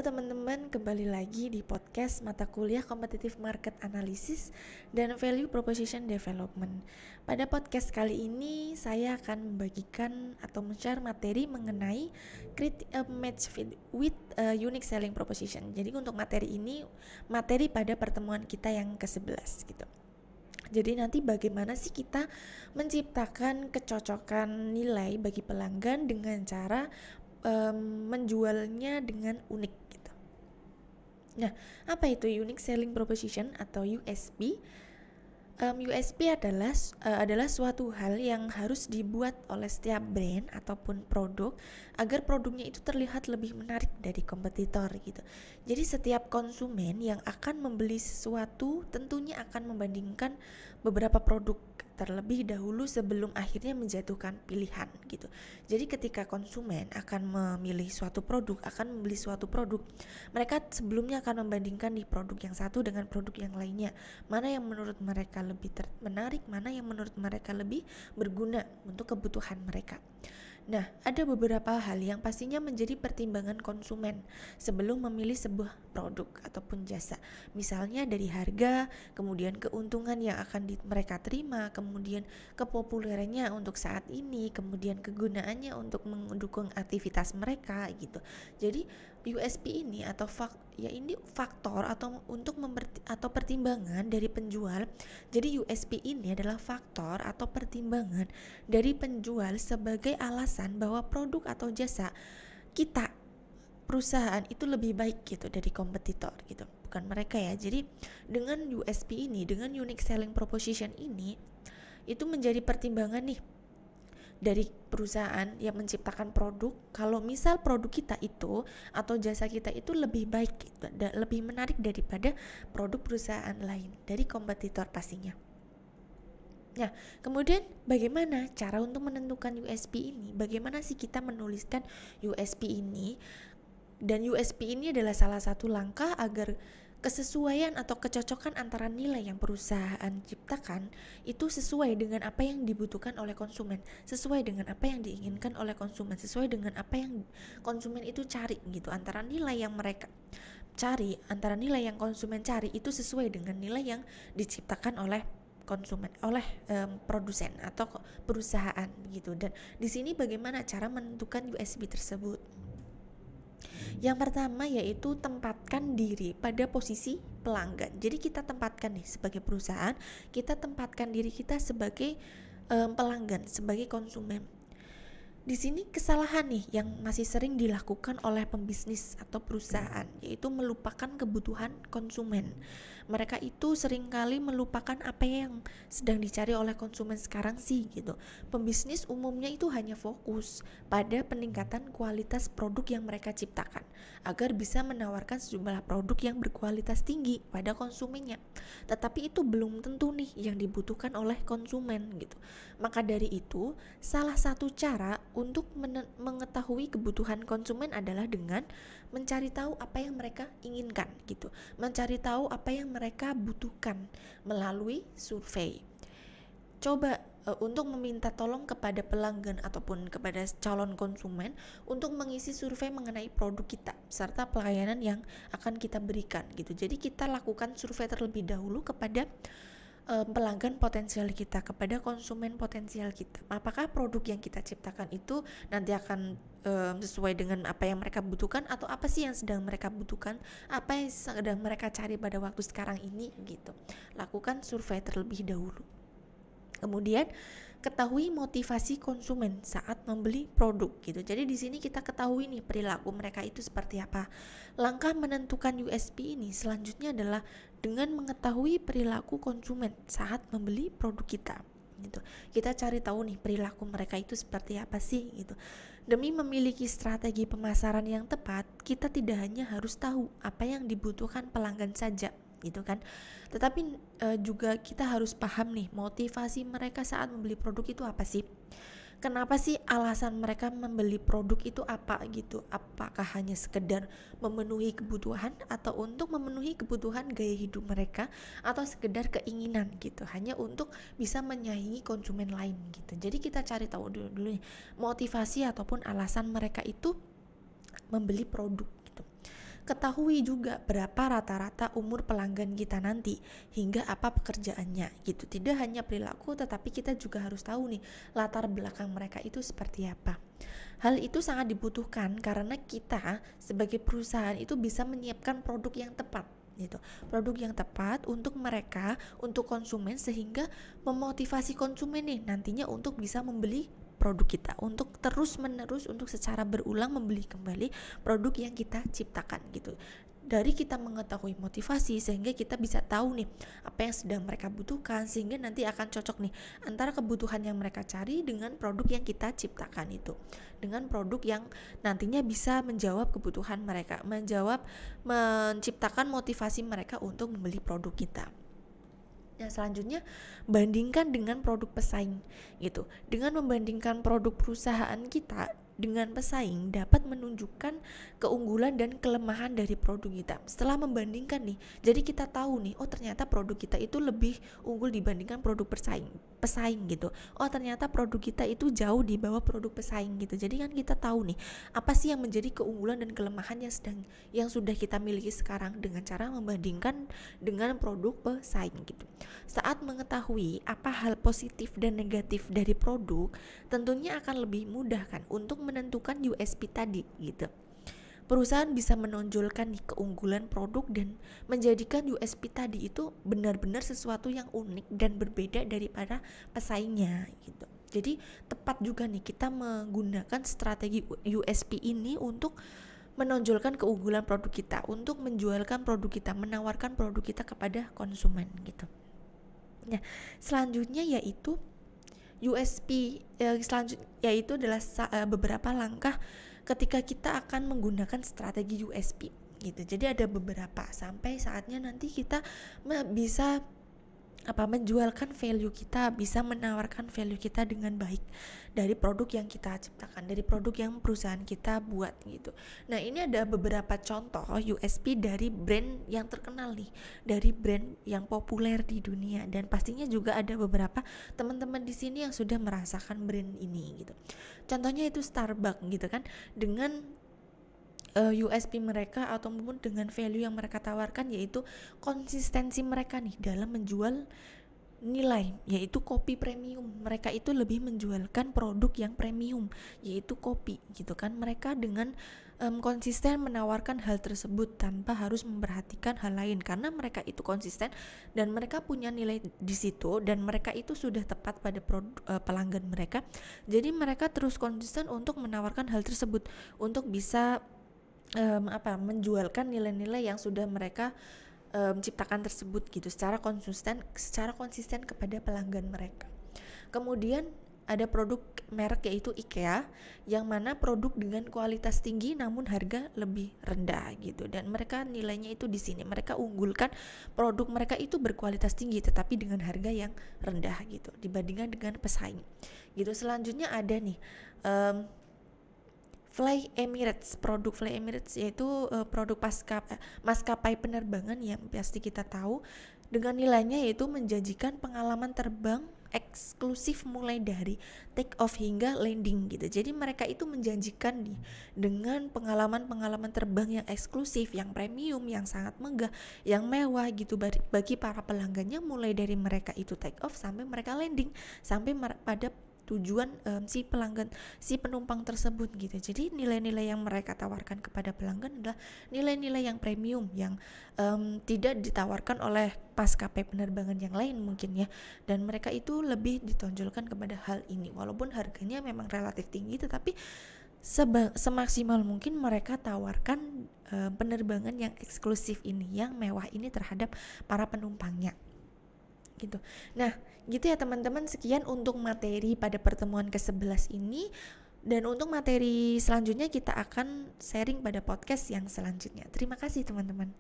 teman-teman, kembali lagi di podcast mata kuliah Competitive Market Analysis dan Value Proposition Development. Pada podcast kali ini saya akan membagikan atau men-share materi mengenai create a match fit with a unique selling proposition. Jadi untuk materi ini, materi pada pertemuan kita yang ke-11 gitu. Jadi nanti bagaimana sih kita menciptakan kecocokan nilai bagi pelanggan dengan cara menjualnya dengan unik gitu. Nah, apa itu Unique Selling Proposition atau USP? USP adalah suatu hal yang harus dibuat oleh setiap brand ataupun produk agar produknya itu terlihat lebih menarik dari kompetitor gitu. Jadi setiap konsumen yang akan membeli sesuatu tentunya akan membandingkan beberapa produk terlebih dahulu sebelum akhirnya menjatuhkan pilihan gitu. Jadi ketika konsumen akan membeli suatu produk, mereka sebelumnya akan membandingkan di produk yang satu dengan produk yang lainnya. Mana yang menurut mereka lebih menarik, mana yang menurut mereka lebih berguna untuk kebutuhan mereka. Nah, ada beberapa hal yang pastinya menjadi pertimbangan konsumen sebelum memilih sebuah produk ataupun jasa. Misalnya dari harga, kemudian keuntungan yang akan mereka terima, kemudian kepopulerannya untuk saat ini, kemudian kegunaannya untuk mendukung aktivitas mereka gitu. Jadi USP ini atau faktor atau pertimbangan dari penjual. Jadi USP ini adalah faktor atau pertimbangan dari penjual sebagai alasan bahwa produk atau jasa kita perusahaan itu lebih baik gitu dari kompetitor gitu, bukan mereka ya. Jadi dengan USP ini, dengan unique selling proposition ini, itu menjadi pertimbangan nih dari perusahaan yang menciptakan produk. Kalau misal produk kita itu atau jasa kita itu lebih baik gitu, lebih menarik daripada produk perusahaan lain dari kompetitor pastinya. Nah, kemudian bagaimana cara untuk menentukan USP ini? Bagaimana sih kita menuliskan USP ini? Dan USP ini adalah salah satu langkah agar kesesuaian atau kecocokan antara nilai yang perusahaan ciptakan itu sesuai dengan apa yang dibutuhkan oleh konsumen, sesuai dengan apa yang diinginkan oleh konsumen, sesuai dengan apa yang konsumen itu cari gitu. Antara nilai yang mereka cari, antara nilai yang konsumen cari itu sesuai dengan nilai yang diciptakan oleh konsumen, oleh produsen atau perusahaan gitu. Dan di sini bagaimana cara menentukan USP tersebut? Yang pertama yaitu tempatkan diri pada posisi pelanggan. Jadi kita tempatkan nih sebagai perusahaan, kita tempatkan diri kita sebagai pelanggan, sebagai konsumen. Di sini kesalahan nih yang masih sering dilakukan oleh pembisnis atau perusahaan, yaitu melupakan kebutuhan konsumen. Mereka itu seringkali melupakan apa yang sedang dicari oleh konsumen sekarang sih gitu. Pembisnis umumnya itu hanya fokus pada peningkatan kualitas produk yang mereka ciptakan agar bisa menawarkan sejumlah produk yang berkualitas tinggi pada konsumennya. Tetapi itu belum tentu nih yang dibutuhkan oleh konsumen gitu. Maka dari itu, salah satu cara untuk mengetahui kebutuhan konsumen adalah dengan mencari tahu apa yang mereka inginkan gitu, mencari tahu apa yang mereka butuhkan melalui survei. Coba untuk meminta tolong kepada pelanggan ataupun kepada calon konsumen untuk mengisi survei mengenai produk kita serta pelayanan yang akan kita berikan gitu. Jadi kita lakukan survei terlebih dahulu kepada pelanggan potensial kita, kepada konsumen potensial kita. Apakah produk yang kita ciptakan itu nanti akan sesuai dengan apa yang mereka butuhkan, atau apa sih yang sedang mereka butuhkan, apa yang sedang mereka cari pada waktu sekarang ini gitu. Lakukan survei terlebih dahulu. Kemudian ketahui motivasi konsumen saat membeli produk gitu. Jadi di sini kita ketahui nih perilaku mereka itu seperti apa. Langkah menentukan USP ini selanjutnya adalah dengan mengetahui perilaku konsumen saat membeli produk kita gitu. Kita cari tahu nih perilaku mereka itu seperti apa sih gitu. Demi memiliki strategi pemasaran yang tepat, kita tidak hanya harus tahu apa yang dibutuhkan pelanggan saja gitu kan, tetapi juga kita harus paham nih motivasi mereka saat membeli produk itu apa sih. Kenapa sih alasan mereka membeli produk itu apa gitu? Apakah hanya sekedar memenuhi kebutuhan atau untuk memenuhi kebutuhan gaya hidup mereka, atau sekedar keinginan gitu, hanya untuk bisa menyaingi konsumen lain gitu. Jadi kita cari tahu dulu nih motivasi ataupun alasan mereka itu membeli produk gitu. ketahui juga berapa rata-rata umur pelanggan kita nanti, hingga apa pekerjaannya gitu. Tidak hanya perilaku, tetapi kita juga harus tahu nih latar belakang mereka itu seperti apa. Hal itu sangat dibutuhkan karena kita sebagai perusahaan itu bisa menyiapkan produk yang tepat gitu. Produk yang tepat untuk mereka, untuk konsumen, sehingga memotivasi konsumen nih nantinya untuk bisa membeli produk kita, untuk terus menerus, untuk secara berulang membeli kembali produk yang kita ciptakan gitu. Dari kita mengetahui motivasi, sehingga kita bisa tahu nih apa yang sedang mereka butuhkan, sehingga nanti akan cocok nih antara kebutuhan yang mereka cari dengan produk yang kita ciptakan itu, dengan produk yang nantinya bisa menjawab kebutuhan mereka, menciptakan motivasi mereka untuk membeli produk kita. Nah, selanjutnya bandingkan dengan produk pesaing gitu. Dengan membandingkan produk perusahaan kita dengan pesaing dapat menunjukkan keunggulan dan kelemahan dari produk kita. Setelah membandingkan nih, jadi kita tahu nih, oh ternyata produk kita itu lebih unggul dibandingkan produk pesaing gitu. Oh ternyata produk kita itu jauh di bawah produk pesaing gitu. Jadi kan kita tahu nih apa sih yang menjadi keunggulan dan kelemahan yang sudah kita miliki sekarang dengan cara membandingkan dengan produk pesaing gitu. Saat mengetahui apa hal positif dan negatif dari produk, tentunya akan lebih mudah kan untuk menentukan USP tadi gitu. Perusahaan bisa menonjolkan nih keunggulan produk dan menjadikan USP tadi itu benar-benar sesuatu yang unik dan berbeda daripada pesaingnya gitu. Jadi tepat juga nih kita menggunakan strategi USP ini untuk menonjolkan keunggulan produk kita, untuk menjualkan produk kita, menawarkan produk kita kepada konsumen gitu. Nah, selanjutnya yaitu USP selanjutnya yaitu adalah beberapa langkah ketika kita akan menggunakan strategi USP gitu. Jadi ada beberapa sampai saatnya nanti kita bisa menjualkan value kita, bisa menawarkan value kita dengan baik dari produk yang kita ciptakan, dari produk yang perusahaan kita buat gitu. Nah, ini ada beberapa contoh USP dari brand yang terkenal nih, dari brand yang populer di dunia, dan pastinya juga ada beberapa teman-teman di sini yang sudah merasakan brand ini gitu. Contohnya itu Starbucks gitu kan, dengan USP mereka ataupun dengan value yang mereka tawarkan, yaitu konsistensi mereka nih dalam menjual nilai, yaitu kopi premium. Mereka itu lebih menjualkan produk yang premium, yaitu kopi gitu kan. Mereka dengan konsisten menawarkan hal tersebut tanpa harus memperhatikan hal lain, karena mereka itu konsisten dan mereka punya nilai di situ, dan mereka itu sudah tepat pada pelanggan mereka. Jadi mereka terus konsisten untuk menawarkan hal tersebut untuk bisa menjualkan nilai-nilai yang sudah mereka ciptakan tersebut gitu secara konsisten kepada pelanggan mereka. Kemudian ada produk merek yaitu IKEA, yang mana produk dengan kualitas tinggi namun harga lebih rendah gitu, dan mereka nilainya itu di sini mereka unggulkan produk mereka itu berkualitas tinggi tetapi dengan harga yang rendah gitu dibandingkan dengan pesaing gitu. Selanjutnya ada nih Fly Emirates. Produk Fly Emirates yaitu produk maskapai penerbangan yang pasti kita tahu, dengan nilainya yaitu menjanjikan pengalaman terbang eksklusif mulai dari take off hingga landing gitu. Jadi mereka itu menjanjikan nih dengan pengalaman terbang yang eksklusif, yang premium, yang sangat megah, yang mewah gitu bagi para pelanggannya, mulai dari mereka itu take off sampai mereka landing, sampai pada tujuan si penumpang tersebut gitu. Jadi nilai-nilai yang mereka tawarkan kepada pelanggan adalah nilai-nilai yang premium, yang tidak ditawarkan oleh maskapai penerbangan yang lain mungkin ya, dan mereka itu lebih ditonjolkan kepada hal ini. Walaupun harganya memang relatif tinggi, tetapi semaksimal mungkin mereka tawarkan penerbangan yang eksklusif ini, yang mewah ini terhadap para penumpangnya gitu. Nah, gitu ya teman-teman, sekian untuk materi pada pertemuan ke-11 ini, dan untuk materi selanjutnya kita akan sharing pada podcast yang selanjutnya. Terima kasih teman-teman.